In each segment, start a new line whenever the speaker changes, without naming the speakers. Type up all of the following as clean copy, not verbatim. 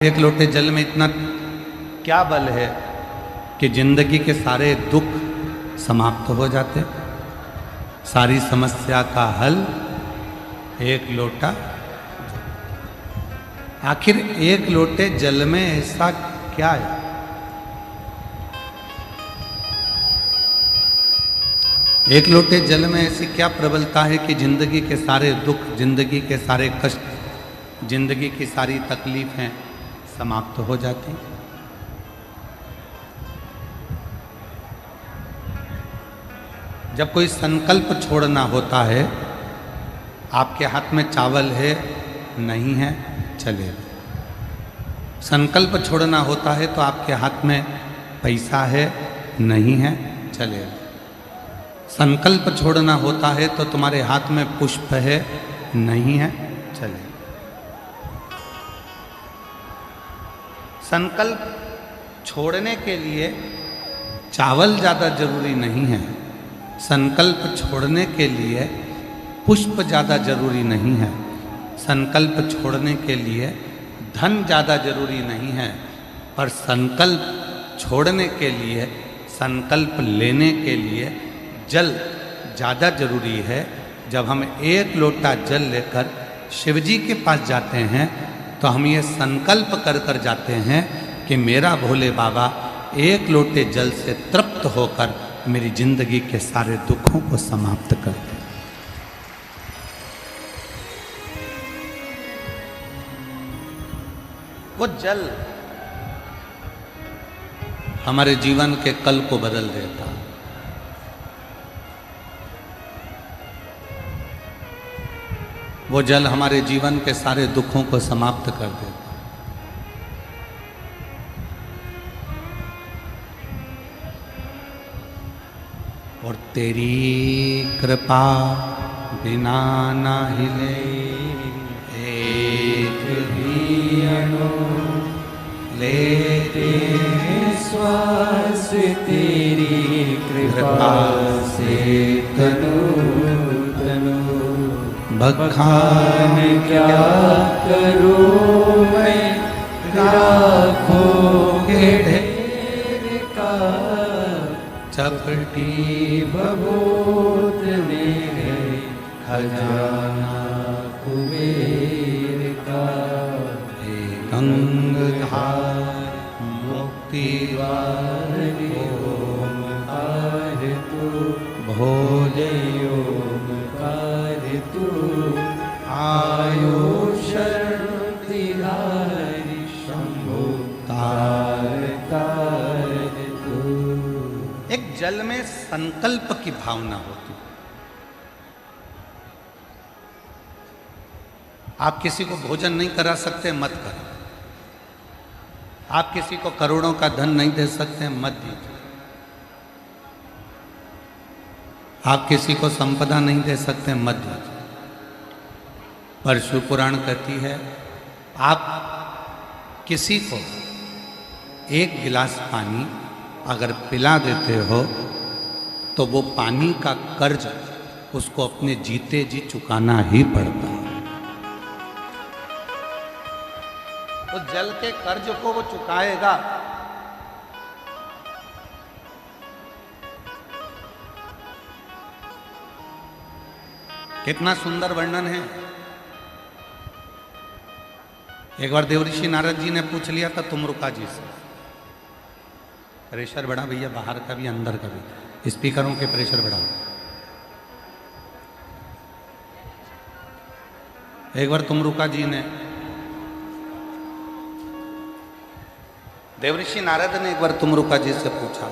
एक लोटे जल में इतना क्या बल है कि जिंदगी के सारे दुख समाप्त हो जाते, सारी समस्या का हल एक लोटा। आखिर एक लोटे जल में ऐसा क्या है? एक लोटे जल में ऐसी क्या प्रबलता है कि जिंदगी के सारे दुख, जिंदगी के सारे कष्ट, जिंदगी की सारी तकलीफें समाप्त हो जाती। जब कोई संकल्प छोड़ना होता है, आपके हाथ में चावल है नहीं है चलेगा। संकल्प छोड़ना होता है तो आपके हाथ में पैसा है नहीं है चलेगा। संकल्प छोड़ना होता है तो तुम्हारे हाथ में पुष्प है नहीं है चलेगा। संकल्प छोड़ने के लिए चावल ज़्यादा जरूरी नहीं है, संकल्प छोड़ने के लिए पुष्प ज़्यादा जरूरी नहीं है, संकल्प छोड़ने के लिए धन ज़्यादा जरूरी नहीं है, पर संकल्प छोड़ने के लिए, संकल्प लेने के लिए जल ज़्यादा जरूरी है। जब हम एक लोटा जल लेकर शिवजी के पास जाते हैं तो हम ये संकल्प कर कर जाते हैं कि मेरा भोले बाबा एक लोटे जल से तृप्त होकर मेरी जिंदगी के सारे दुखों को समाप्त कर दे। वो जल हमारे जीवन के कल को बदल देता। वो जल हमारे जीवन के सारे दुखों को समाप्त कर देता। और तेरी कृपा बिना ना हिले एक भी अणु लेते
श्वास तेरी कृपा से तनु तनु
बखान
क्या करूं मैं राखों के ढेर का
चपटी
बबूत में है खजाना कुबेर का
गंगधार मुक्ति
ओमकार तू
भोले
ओमकार तू
आयो
शरण तिहारी शंभु
तार
तार तू।
एक जल में संकल्प की भावना होती। आप किसी को भोजन नहीं करा सकते, मत करो। आप किसी को करोड़ों का धन नहीं दे सकते, मत दीजिए। आप किसी को संपदा नहीं दे सकते, मत दीजिए। पर शिव पुराण कहती है, आप किसी को एक गिलास पानी अगर पिला देते हो तो वो पानी का कर्ज उसको अपने जीते जी चुकाना ही पड़ता है। तो जल के कर्ज को वो चुकाएगा। कितना सुंदर वर्णन है। एक बार देवऋषि नारद जी ने पूछ लिया था तुमरुका जी से, प्रेशर बढ़ा भैया, बाहर का भी अंदर का भी, स्पीकरों के प्रेशर बढ़ाओ। एक बार तुमरुका जी ने, देवऋषि नारद ने एक बार तुमरुका जी से पूछा,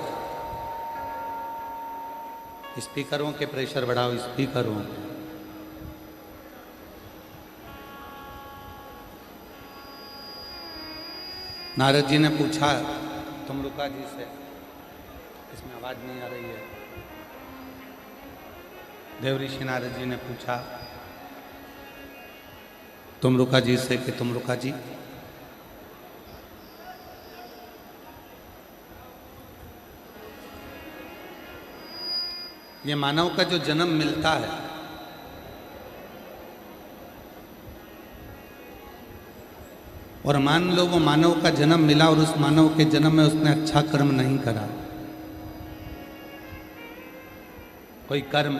स्पीकरों के प्रेशर बढ़ाओ, स्पीकरों के। नारद जी ने पूछा तुमरुका जी से, इसमें आवाज नहीं आ रही है। देवऋषि नारद जी ने पूछा तुमरुका जी से कि तुमरुका जी, ये मानव का जो जन्म मिलता है और मान लो वो मानव का जन्म मिला और उस मानव के जन्म में उसने अच्छा कर्म नहीं करा, कोई कर्म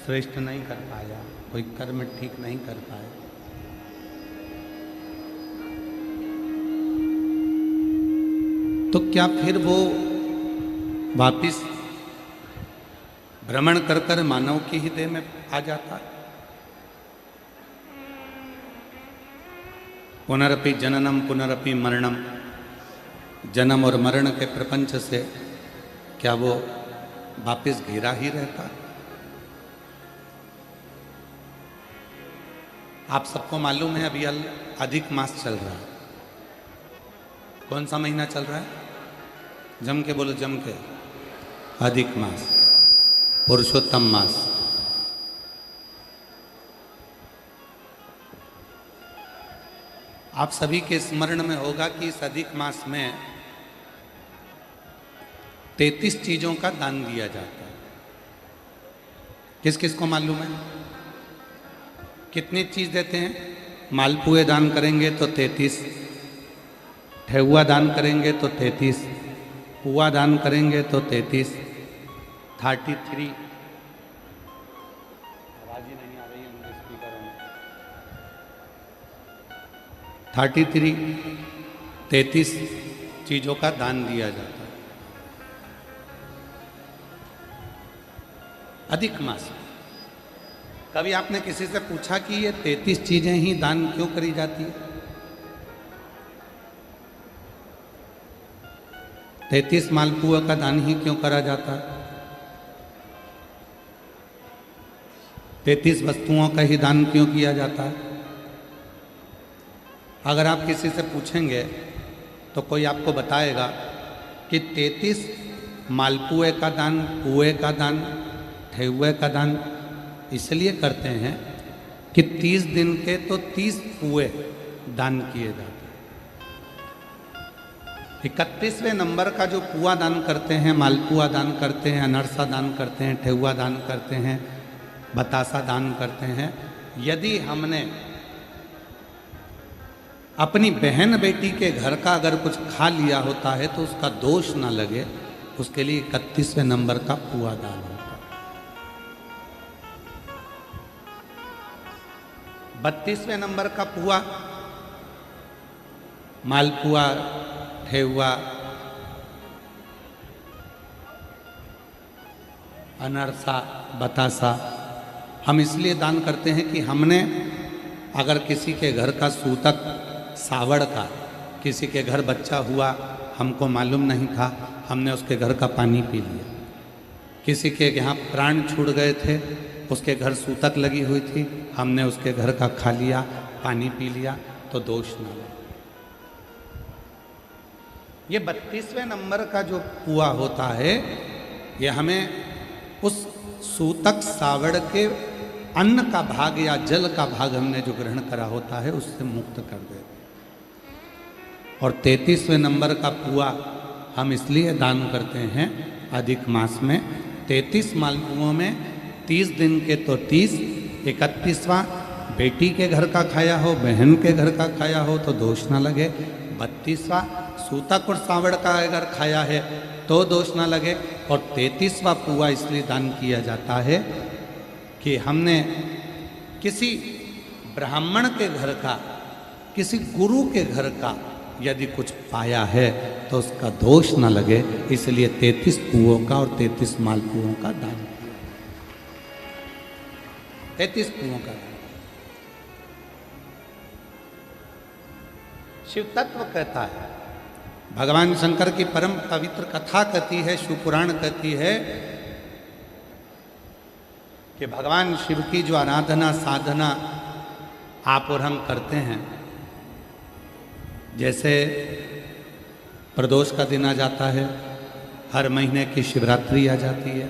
श्रेष्ठ नहीं कर पाया, कोई कर्म ठीक नहीं कर पाया, तो क्या फिर वो वापिस भ्रमण कर कर मानव की ही देह में आ जाता है? पुनरपि जननम पुनरपि मरणम, जन्म और मरण के प्रपंच से क्या वो वापिस घिरा ही रहता? आप सबको मालूम है अभी अधिक मास चल रहा है। कौन सा महीना चल रहा है? जम के बोलो, जम के। अधिक मास, पुरुषोत्तम मास। आप सभी के स्मरण में होगा कि इस अधिक मास में 33 चीजों का दान दिया जाता है। किस किस को मालूम है? कितनी चीज देते हैं? मालपुए दान करेंगे तो 33, ठेहुआ दान करेंगे तो 33, पुआ दान करेंगे तो 33, 33। आवाज ही नहीं आ रही है उनके स्पीकरों में। 33 चीजों का दान दिया जाता है अधिक मास में। कभी आपने किसी से पूछा कि ये 33 चीजें ही दान क्यों करी जाती है? 33 मालपुआ का दान ही क्यों करा जाता है? 33 वस्तुओं का ही दान क्यों किया जाता है? अगर आप किसी से पूछेंगे तो कोई आपको बताएगा कि 33 मालपुए का दान, पुए का दान, ठेहुए का दान इसलिए करते हैं कि 30 दिन के तो 30 पुए दान किए जाते हैं। 31वें नंबर का जो पुआ दान करते हैं, मालपुआ दान करते हैं, अनरसा दान करते हैं, ठेहुआ दान करते हैं, बतासा दान करते हैं, यदि हमने अपनी बहन बेटी के घर का अगर कुछ खा लिया होता है तो उसका दोष ना लगे, उसके लिए 31वें नंबर का पुआ दान होता है। 32वें नंबर का पुआ, मालपुआ, ठेहुआ, अनरसा, बतासा हम इसलिए दान करते हैं कि हमने अगर किसी के घर का सूतक सावड़ का, किसी के घर बच्चा हुआ, हमको मालूम नहीं था, हमने उसके घर का पानी पी लिया। किसी के यहाँ प्राण छूट गए थे, उसके घर सूतक लगी हुई थी, हमने उसके घर का खा लिया, पानी पी लिया, तो दोष न लगे। ये 32वें नंबर का जो पुआ होता है, ये हमें उस सूतक सावड़ के अन्न का भाग या जल का भाग हमने जो ग्रहण करा होता है उससे मुक्त कर देते। और 33वें नंबर का पुआ हम इसलिए दान करते हैं अधिक मास में। 33 मालपुओं में 30 दिन के तो 30, 31वां बेटी के घर का खाया हो, बहन के घर का खाया हो तो दोष ना लगे। 32वां सूतक और सावड़ का अगर खाया है तो दोष ना लगे। और 33वां पुआ इसलिए दान किया जाता है कि हमने किसी ब्राह्मण के घर का, किसी गुरु के घर का यदि कुछ पाया है तो उसका दोष ना लगे, इसलिए 33 पुओं का और 33 मालपुओं का दान किया। 33 पुओं का दान। शिव तत्व कहता है, भगवान शंकर की परम पवित्र कथा कहती है, शिव पुराण कहती है कि भगवान शिव की जो आराधना साधना आप और हम करते हैं, जैसे प्रदोष का दिन आ जाता है, हर महीने की शिवरात्रि आ जाती है,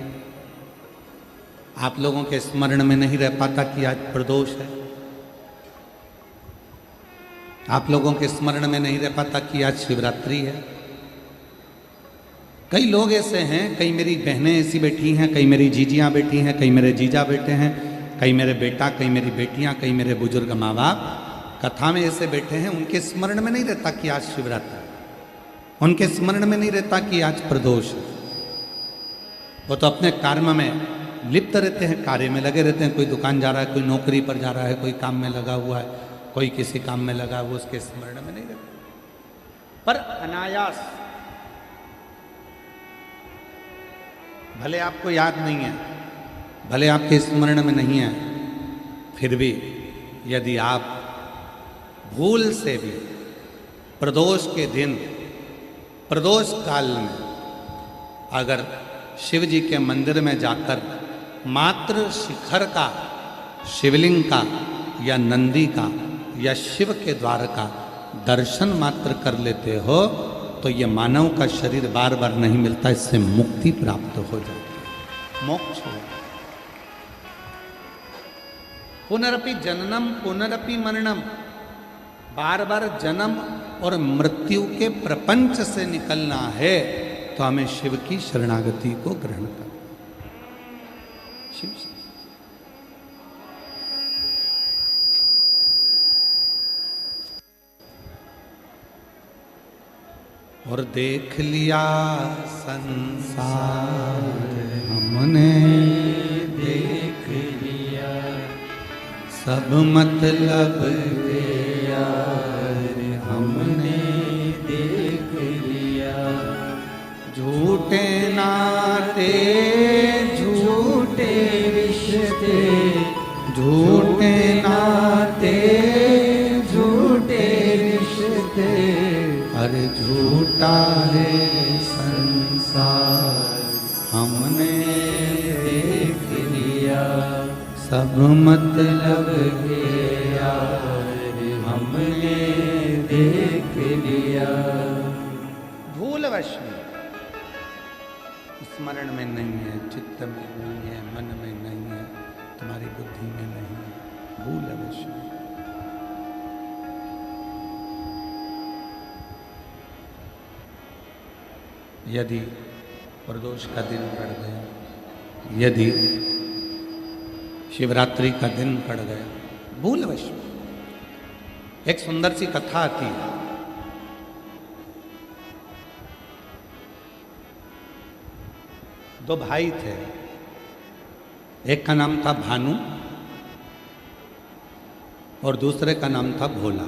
आप लोगों के स्मरण में नहीं रह पाता कि आज प्रदोष है, आप लोगों के स्मरण में नहीं रह पाता कि आज शिवरात्रि है। कई लोग ऐसे हैं, कई मेरी बहनें ऐसी बैठी हैं, कई मेरी जीजियाँ बैठी हैं, कई मेरे जीजा बैठे हैं, कई मेरे बेटा, कई मेरी बेटियाँ, कई मेरे बुजुर्ग माँ बाप, कथा में ऐसे बैठे हैं, उनके स्मरण में नहीं रहता कि आज शिवरात्रि, उनके स्मरण में नहीं रहता कि आज प्रदोष है। वो तो अपने कर्म में लिप्त रहते हैं, कार्य में लगे रहते हैं। कोई दुकान जा रहा है, कोई नौकरी पर जा रहा है, कोई काम में लगा हुआ है, कोई किसी काम में लगा हुआ, उसके स्मरण में नहीं रहता। पर अनायास, भले आपको याद नहीं है, भले आपके स्मरण में नहीं है, फिर भी यदि आप भूल से भी प्रदोष के दिन, प्रदोष काल में अगर शिव जी के मंदिर में जाकर मात्र शिखर का, शिवलिंग का या नंदी का या शिव के द्वार का दर्शन मात्र कर लेते हो, तो ये मानव का शरीर बार बार नहीं मिलता, इससे मुक्ति प्राप्त हो जाती है, मोक्ष हो। पुनरपि जननम पुनरपि मरणम, बार बार जन्म और मृत्यु के प्रपंच से निकलना है तो हमें शिव की शरणागति को ग्रहण करना। शिव से और देख लिया संसार हमने,
देख लिया
सब मतलब
के यार हमने देख लिया।
झूठे नाते
झूठे रिश्ते,
झूठे नाते
झूठे रिश्ते,
अरे झूठा है संसार हमने
देख लिया।
सब मतलब
के यार हमने देख लिया।
भूलवश में, स्मरण में नहीं है, चित्त में नहीं है, मन में नहीं है, तुम्हारी बुद्धि में नहीं है, भूलवश में। यदि प्रदोष का दिन पड़ गया, यदि शिवरात्रि का दिन पड़ गया, भूलवश में। एक सुंदर सी कथा आती है। दो भाई थे, एक का नाम था भानु और दूसरे का नाम था भोला।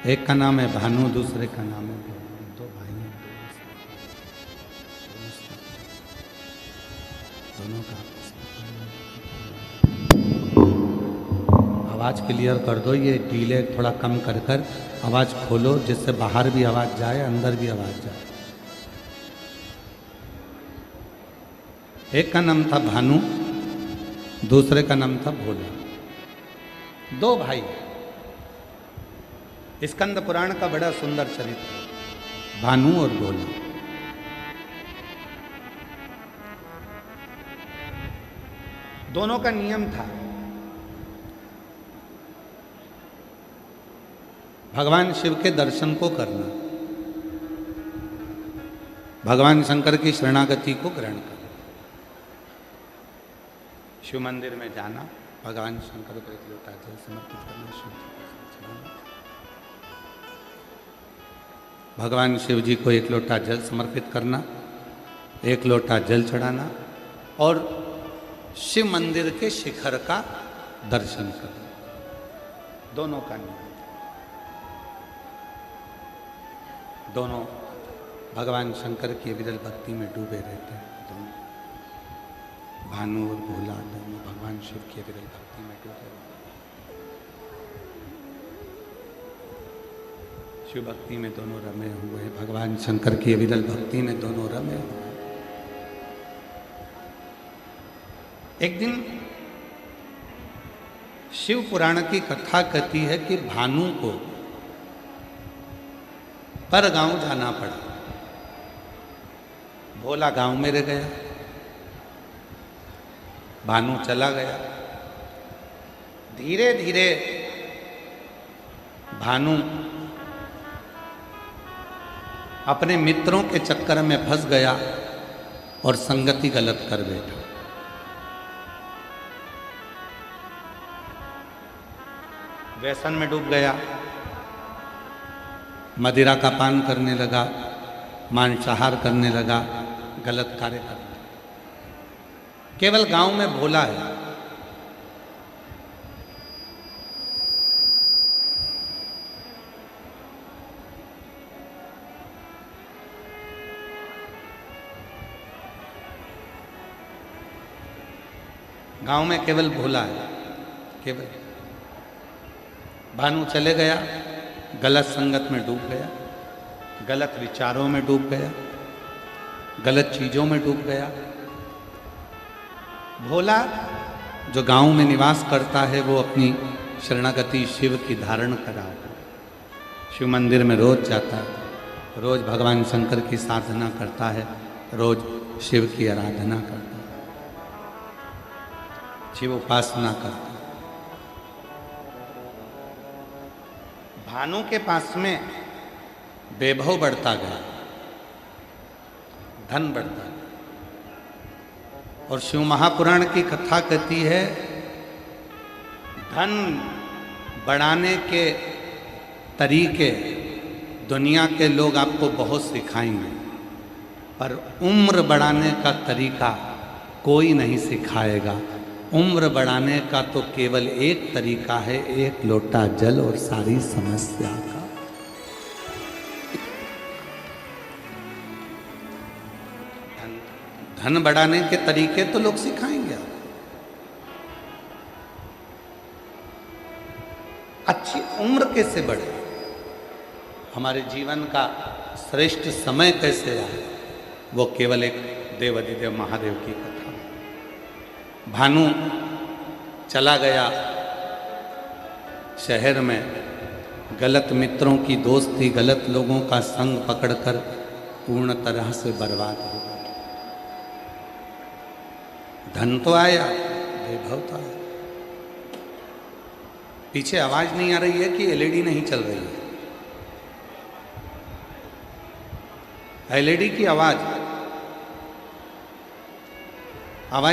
एक का नाम है भानु, दूसरे का नाम है भोला। दो भाई हैं, दोनों का आवाज क्लियर कर दो, ये डीले थोड़ा कम कर कर आवाज खोलो, जिससे बाहर भी आवाज जाए, अंदर भी आवाज जाए। एक का नाम था भानु, दूसरे का नाम था भोला। दो भाई। स्कंद पुराण का बड़ा सुंदर चरित्र, भानु और भोला। दोनों का नियम था, भगवान शिव के दर्शन को करना, भगवान शंकर की शरणागति को ग्रहण करना, शिव मंदिर में जाना, भगवान शंकर को एक लोटा जल समर्पित करना, शिव जी को चढ़ाना, भगवान शिव जी को एक लोटा जल समर्पित करना, एक लोटा जल चढ़ाना और शिव मंदिर के शिखर का दर्शन करना। दोनों का नियम। दोनों भगवान शंकर की विरल भक्ति में डूबे रहते हैं। दोनों भानु और भोला दोनों भगवान शिव की विरल भक्ति में डूबे रहते हैं। शिव भक्ति में दोनों रमे हुए हैं, भगवान शंकर की विरल भक्ति में दोनों रमे हुए हैं। एक दिन शिव पुराण की कथा कहती है कि भानु को पर गांव जाना पड़ा। भोला गांव में रह गया, भानु चला गया। धीरे धीरे भानु अपने मित्रों के चक्कर में फंस गया और संगति गलत कर बैठा। व्यसन में डूब गया, मदिरा का पान करने लगा, मांसाहार करने लगा, गलत कार्य करने लगा। केवल गांव में भोला है। गांव में केवल भोला है, केवल। भानु चले गया, गलत संगत में डूब गया, गलत विचारों में डूब गया, गलत चीजों में डूब गया। भोला जो गांव में निवास करता है वो अपनी शरणागति शिव की धारण करा, शिव मंदिर में रोज जाता है, रोज भगवान शंकर की साधना करता है, रोज शिव की आराधना करता है, शिव उपासना करता है। भानु के पास में वैभव बढ़ता गया, धन बढ़ता गया। और शिव महापुराण की कथा कहती है धन बढ़ाने के तरीके दुनिया के लोग आपको बहुत सिखाएंगे, पर उम्र बढ़ाने का तरीका कोई नहीं सिखाएगा। उम्र बढ़ाने का तो केवल एक तरीका है, एक लोटा जल और सारी समस्या का। धन बढ़ाने के तरीके तो लोग सिखाएंगे आपको। अच्छी उम्र कैसे बढ़े, हमारे जीवन का श्रेष्ठ समय कैसे आए, वो केवल एक देवाधिदेव महादेव की कथा। भानु चला गया शहर में, गलत मित्रों की दोस्ती, गलत लोगों का संग पकड़कर पूर्ण तरह से बर्बाद हो गया। धन तो आया, वैभव तो आया। पीछे आवाज नहीं आ रही है कि एलईडी नहीं चल रही है? एलईडी की आवाज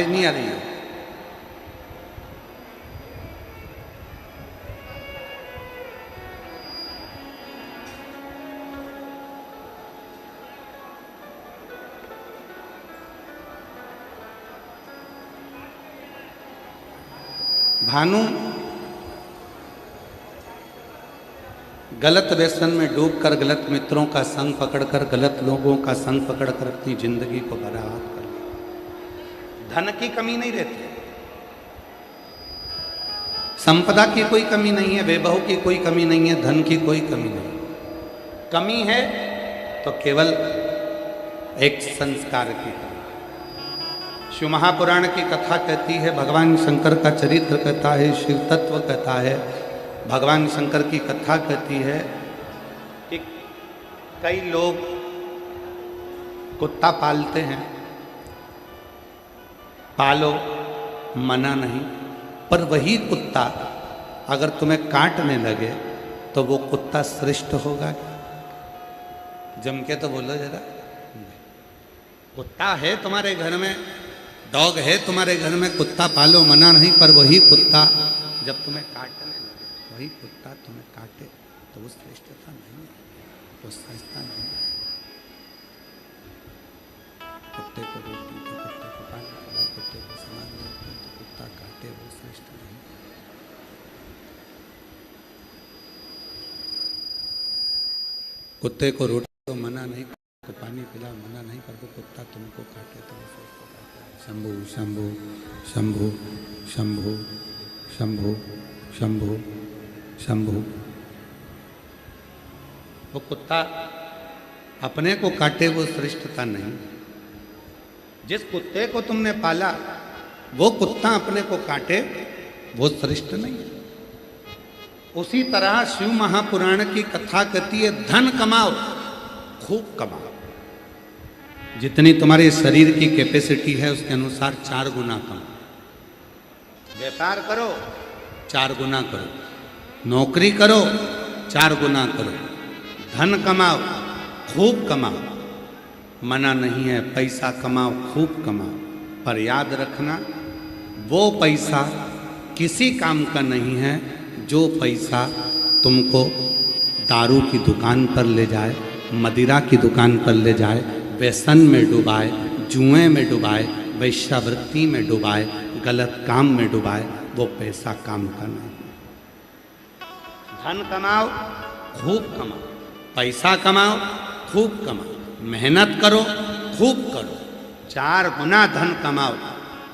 नहीं आ रही है। भानु गलत व्यसन में डूबकर, गलत मित्रों का संग पकड़कर, गलत लोगों का संग पकड़कर अपनी जिंदगी को बर्बाद कर लिया। धन की कमी नहीं रहती, संपदा की कोई कमी नहीं है, वैभव की कोई कमी नहीं है, धन की कोई कमी नहीं। कमी है तो केवल एक संस्कार की कमी। शिव महापुराण की कथा कहती है, भगवान शंकर का चरित्र कहता है, शिव तत्व कहता है, भगवान शंकर की कथा कहती है कि कई लोग कुत्ता पालते हैं, पालो मना नहीं, पर वही कुत्ता अगर तुम्हें काटने लगे तो वो कुत्ता श्रेष्ठ होगा? जम के तो बोलो जरा। कुत्ता है तुम्हारे घर में, डॉग है तुम्हारे घर में, कुत्ता पालो मना नहीं, पर वही कुत्ता जब तुम्हें काटने लगे, वही कुत्ता तुम्हें काटे तो वो श्रेष्ठता नहीं है, वो श्रेष्ठता नहीं है। कुत्ते को रोटी तो कुत्ते को पानी खिलाओ, कुत्ते को सामान दो तो कुत्ता काटे, वो श्रेष्ठ नहीं। कुत्ते को रोटी तो मना नहीं, को पानी पिलाओ मना नहीं, पर वो कुत्ता तुमको काटे तो वो श्रेष्ठ काटे। शंभु शंभु शंभु शंभु शंभु शंभु शंभु। वो कुत्ता अपने को काटे वो श्रेष्ठता नहीं। जिस कुत्ते को तुमने पाला वो कुत्ता अपने को काटे वो श्रेष्ठ नहीं है। उसी तरह शिव महापुराण की कथा कहती है, धन कमाओ, खूब कमाओ, जितनी तुम्हारे शरीर की कैपेसिटी है उसके अनुसार 4 गुना कमाओ। व्यापार करो 4 गुना करो, नौकरी करो 4 गुना करो, धन कमाओ, खूब कमाओ, मना नहीं है, पैसा कमाओ, खूब कमाओ, पर याद रखना वो पैसा किसी काम का नहीं है जो पैसा तुमको दारू की दुकान पर ले जाए, मदिरा की दुकान पर ले जाए, व्यसन में डुबाए, जुए में डुबाए, वैश्यावृत्ति में डुबाए, गलत काम में डुबाए, वो पैसा काम का नहीं। धन कमाओ, खूब कमाओ, पैसा कमाओ, खूब कमाओ, मेहनत करो, खूब करो, 4 गुना धन कमाओ,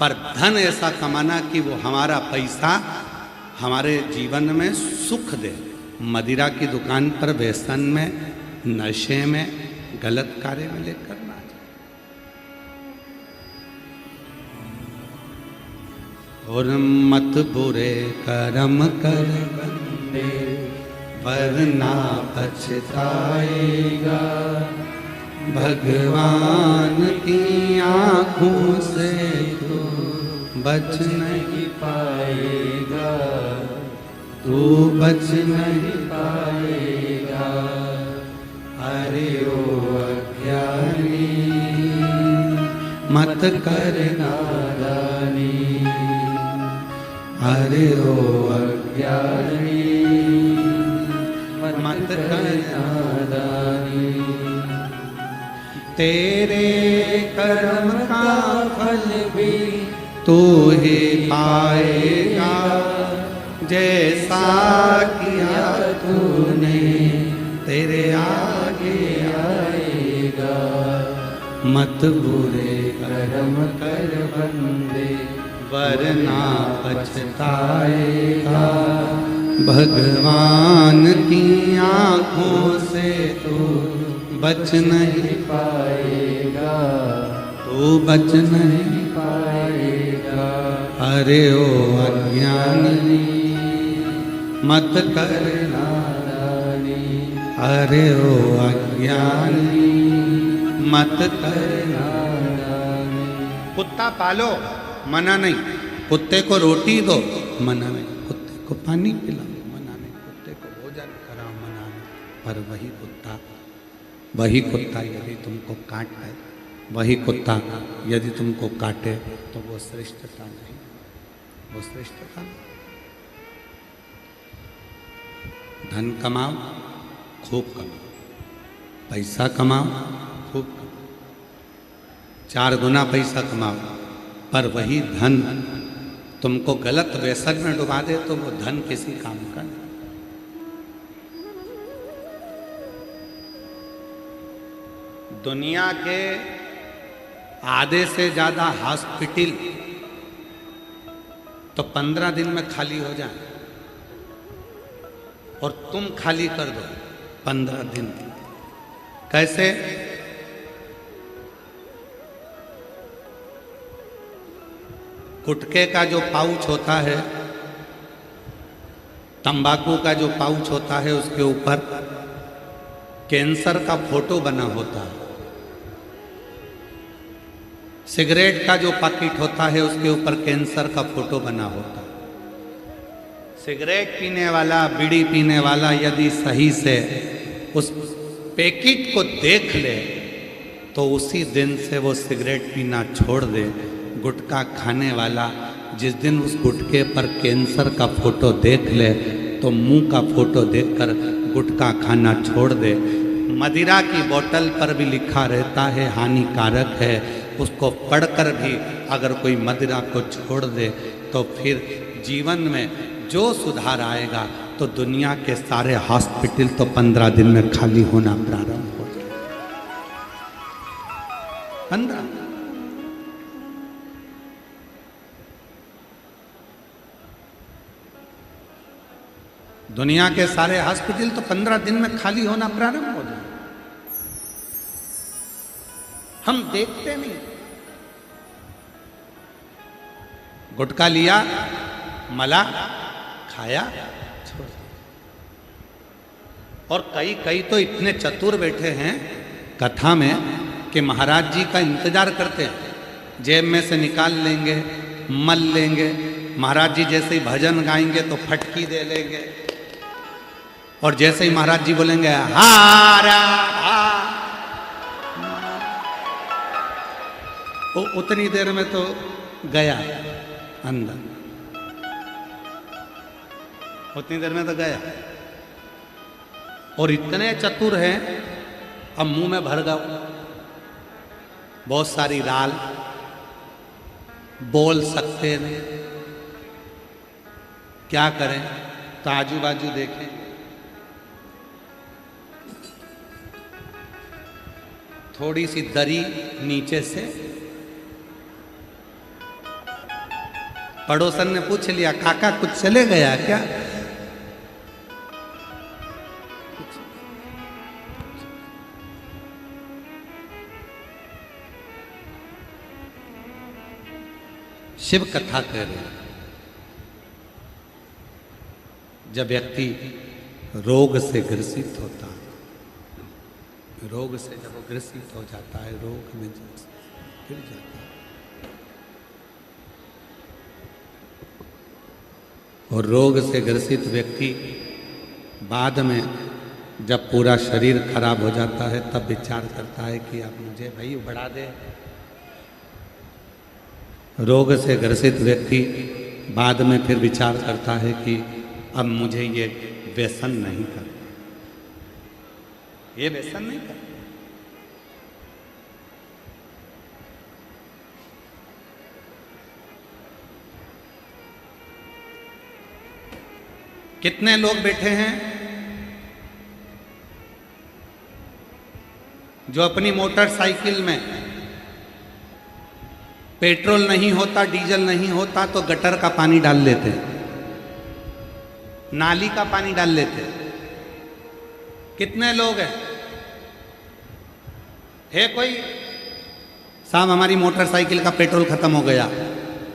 पर धन ऐसा कमाना कि वो हमारा पैसा हमारे जीवन में सुख दे। मदिरा की दुकान पर, व्यसन में, नशे में, गलत कार्य में लेकर ना जाए। और मत बुरे कर्म कर बंदे, वरना पछताएगा, भगवान की आँखों से तू बच नहीं पाएगा, तू बच नहीं पाएगा। अरे ओ अज्ञानी, मत कर नादानी, अरे ओ अज्ञानी, मत कर नादानी। तेरे कर्म का फल भी तू ही पाएगा, जैसा किया तूने तेरे आगे आएगा। मत बुरे कर्म कर बंदे, वरना पछताएगा, भगवान की आँखों से तू बच नहीं पाएगा, तू बच नहीं पाएगा। अरे ओ अज्ञानी, मत कर नादानी, अरे ओ अज्ञानी, मत कर नादानी। कुत्ता पालो, मना नहीं, कुत्ते को रोटी दो, मना नहीं, कुत्ते को पानी पिलाओ, मना नहीं, कुत्ते को भोजन कराओ, मना नहीं। पर वही कुत्ता यदि तुमको काटे, वही कुत्ता यदि तुमको काटे, तो वो श्रेष्ठता नहीं, वो श्रेष्ठता नहीं। धन कमाओ, खूब कमाओ, पैसा कमाओ, खूब कमाओ, 4 गुना पैसा कमाओ, पर वही धन तुमको गलत व्यसन में डुबा दे, तो वो धन किसी काम का नहीं। दुनिया के आधे से ज्यादा हॉस्पिटल तो 15 दिन में खाली हो जाए, और तुम खाली कर दो 15 दिन। कैसे? गुटखे का जो पाउच होता है, तंबाकू का जो पाउच होता है, उसके ऊपर कैंसर का फोटो बना होता है। सिगरेट का जो पैकेट होता है, उसके ऊपर कैंसर का फोटो बना होता है। सिगरेट पीने वाला, बीड़ी पीने वाला यदि सही से उस पैकेट को देख ले, तो उसी दिन से वो सिगरेट पीना छोड़ दे। गुटखा खाने वाला जिस दिन उस गुटखे पर कैंसर का फोटो देख ले, तो मुंह का फोटो देखकर गुटखा खाना छोड़ दे। मदिरा की बोतल पर भी लिखा रहता है हानिकारक है, उसको पढ़कर भी अगर कोई मदिरा को छोड़ दे, तो फिर जीवन में जो सुधार आएगा, तो दुनिया के सारे हॉस्पिटल तो 15 दिन में खाली होना प्रारंभ हो जाए। 15 दुनिया के सारे हॉस्पिटल तो 15 दिन में खाली होना प्रारंभ हो जाए। हम देखते नहीं। गुटखा लिया, मला, खाया, छोड़। और कई तो इतने चतुर बैठे हैं कथा में कि महाराज जी का इंतजार करते हैं। जेब में से निकाल लेंगे, मल लेंगे, महाराज जी जैसे ही भजन गाएंगे तो फटकी दे लेंगे, और जैसे ही महाराज जी बोलेंगे हारा हा, उतनी देर में तो गया अंदर। उतनी देर में तो गया। और इतने चतुर हैं, अब मुंह में भर गए बहुत सारी राल, बोल सकते नहीं, क्या करें? तो आजू बाजू देखें, थोड़ी सी दरी नीचे से। पड़ोसन ने पूछ लिया, काका कुछ चले गया क्या? शिव कथा कह रहे, जब व्यक्ति रोग से ग्रसित होता, रोग से जब वो ग्रसित हो जाता है, रोग में गिर जाता है, और रोग से ग्रसित व्यक्ति बाद में जब पूरा शरीर खराब हो जाता है तब विचार करता है कि अब मुझे भाई बढ़ा दे। रोग से ग्रसित व्यक्ति बाद में फिर विचार करता है कि अब मुझे ये व्यसन नहीं करना, ये व्यसन नहीं करना। कितने लोग बैठे हैं जो अपनी मोटरसाइकिल में पेट्रोल नहीं होता, डीजल नहीं होता तो गटर का पानी डाल लेते हैं, नाली का पानी डाल लेते हैं। कितने लोग हैं? है कोई? साहब हमारी मोटरसाइकिल का पेट्रोल खत्म हो गया।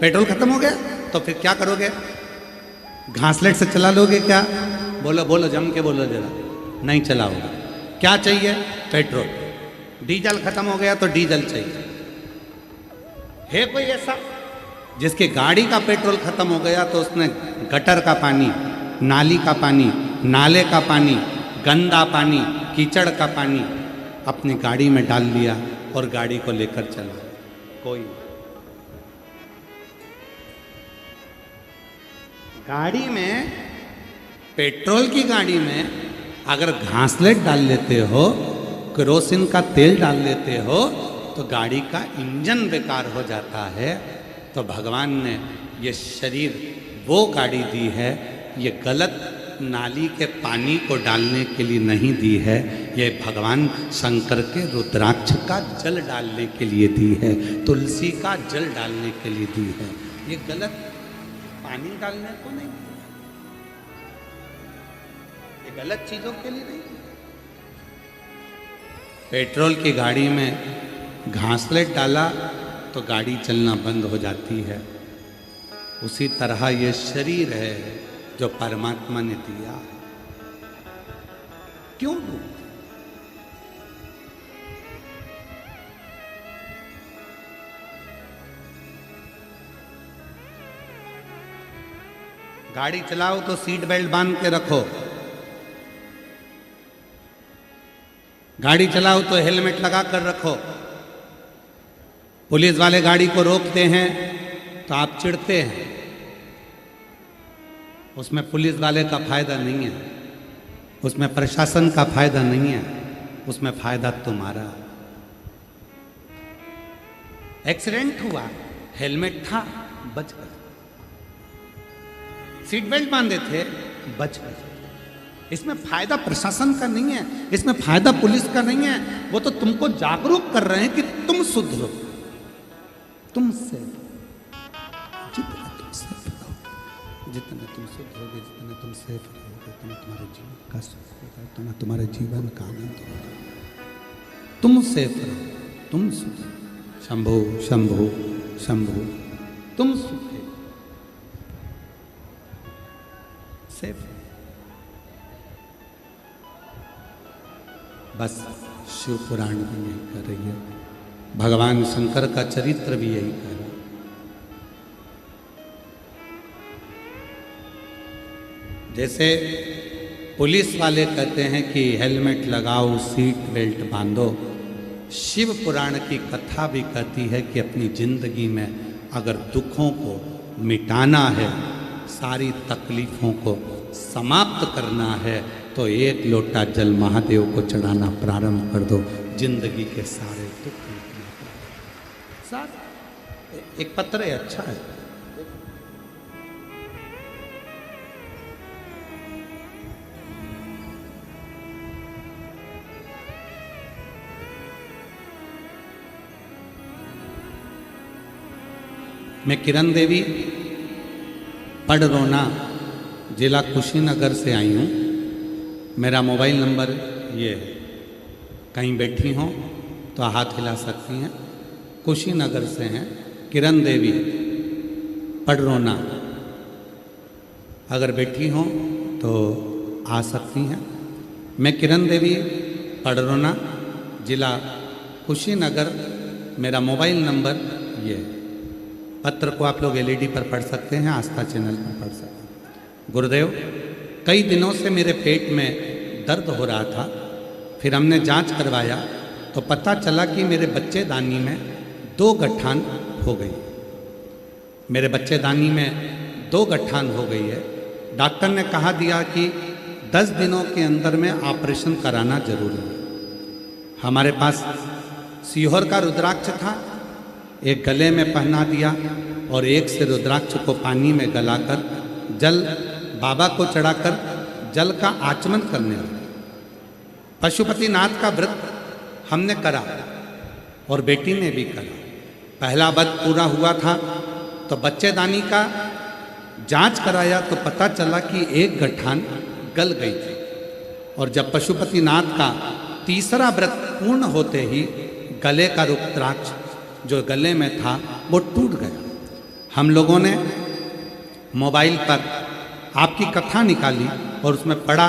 पेट्रोल खत्म हो गया तो फिर क्या करोगे? घासलेट से चला लोगे क्या? बोलो बोलो, जम के बोलो जरा। नहीं चलाओगे। क्या चाहिए? पेट्रोल। डीजल खत्म हो गया तो डीजल चाहिए। है कोई ऐसा जिसके गाड़ी का पेट्रोल खत्म हो गया तो उसने गटर का पानी, नाली का पानी, नाले का पानी, गंदा पानी, कीचड़ का पानी अपनी गाड़ी में डाल लिया और गाड़ी को लेकर चला? कोई। गाड़ी में, पेट्रोल की गाड़ी में अगर घासलेट डाल लेते हो, केरोसिन का तेल डाल लेते हो तो गाड़ी का इंजन बेकार हो जाता है। तो भगवान ने ये शरीर वो गाड़ी दी है, ये गलत नाली के पानी को डालने के लिए नहीं दी है, ये भगवान शंकर के रुद्राक्ष का जल डालने के लिए दी है, तुलसी का जल डालने के लिए दी है। ये गलत पानी डालने को नहीं, ये गलत चीजों के लिए नहीं। पेट्रोल की गाड़ी में घासलेट डाला तो गाड़ी चलना बंद हो जाती है। उसी तरह ये शरीर है जो परमात्मा ने दिया। क्यों दूं? गाड़ी चलाओ तो सीट बेल्ट बांध के रखो, गाड़ी चलाओ तो हेलमेट लगा कर रखो। पुलिस वाले गाड़ी को रोकते हैं तो आप चिढ़ते हैं, उसमें पुलिस वाले का फायदा नहीं है, उसमें प्रशासन का फायदा नहीं है, उसमें फायदा तुम्हारा। एक्सीडेंट हुआ, हेलमेट था, बच गए। सीट बेल्ट बांधे थे, बच गए। इसमें फायदा प्रशासन का नहीं है, इसमें फायदा पुलिस का नहीं है। वो तो तुमको जागरूक कर रहे हैं कि तुम सुधरो, तुम सेफ, जितना तुम सेफ रहोगे, जितना तुम सुधरोगे, जितना तुम सेफ रहोगे, उतना तुम्हारे जीवन का सुख होगा, उतना तुम्हारे जीवन का आनंद होगा। तुम सेफ रहो, तुम सुधरो। शंभो शंभो शंभो, तुम सुखे, सेफ। बस शिव पुराण भी यही कर रही है, भगवान शंकर का चरित्र भी यही कह रहा है। जैसे पुलिस वाले कहते हैं कि हेलमेट लगाओ, सीट बेल्ट बांधो, शिव पुराण की कथा भी कहती है कि अपनी जिंदगी में अगर दुखों को मिटाना है, सारी तकलीफों को समाप्त करना है तो एक लोटा जल महादेव को चढ़ाना प्रारंभ कर दो, जिंदगी के सारे दुख निकलना। साथ एक पत्र है, अच्छा है। मैं किरण देवी पडरौना जिला कुशीनगर से आई हूँ। मेरा मोबाइल नंबर ये है, कहीं बैठी हों तो हाथ हिला सकती हैं। कुशीनगर से हैं, किरण देवी पडरौना, अगर बैठी हों तो आ सकती हैं। मैं किरण देवी पडरौना जिला कुशीनगर, मेरा मोबाइल नंबर ये है। पत्र को आप लोग एलईडी पर पढ़ सकते हैं, आस्था चैनल पर पढ़ सकते हैं। गुरुदेव, कई दिनों से मेरे पेट में दर्द हो रहा था, फिर हमने जांच करवाया तो पता चला कि मेरे बच्चेदानी में 2 गठान हो गई। मेरे बच्चेदानी में 2 गठान हो गई है। डॉक्टर ने कहा दिया कि 10 दिनों के अंदर में ऑपरेशन कराना जरूरी है। हमारे पास सीहोर का रुद्राक्ष था, एक गले में पहना दिया और एक से रुद्राक्ष को पानी में गलाकर जल बाबा को चढ़ाकर जल का आचमन करने लगे। पशुपतिनाथ का व्रत हमने करा और बेटी ने भी करा। पहला व्रत पूरा हुआ था तो बच्चेदानी का जांच कराया तो पता चला कि 1 गठान गल गई थी। और जब पशुपतिनाथ का तीसरा व्रत पूर्ण होते ही गले का रुद्राक्ष जो गले में था वो टूट गया। हम लोगों ने मोबाइल पर आपकी कथा निकाली और उसमें पढ़ा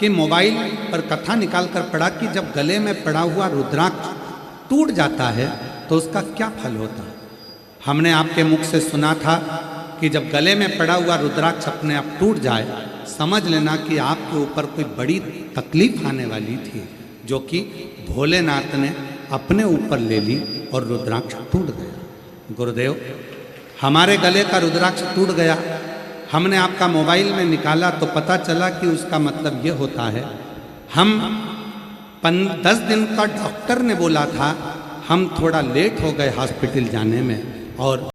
कि मोबाइल पर कथा निकाल कर पढ़ा कि जब गले में पड़ा हुआ रुद्राक्ष टूट जाता है तो उसका क्या फल होता है। हमने आपके मुख से सुना था कि जब गले में पड़ा हुआ रुद्राक्ष अपने आप टूट जाए, समझ लेना कि आपके ऊपर कोई बड़ी तकलीफ आने वाली थी, जो कि भोलेनाथ ने अपने ऊपर ले ली और रुद्राक्ष टूट गया। गुरुदेव, हमारे गले का रुद्राक्ष टूट गया। हमने आपका मोबाइल में निकाला तो पता चला कि उसका मतलब ये होता है, हम 10 दिन का डॉक्टर ने बोला था, हम थोड़ा लेट हो गए हॉस्पिटल जाने में और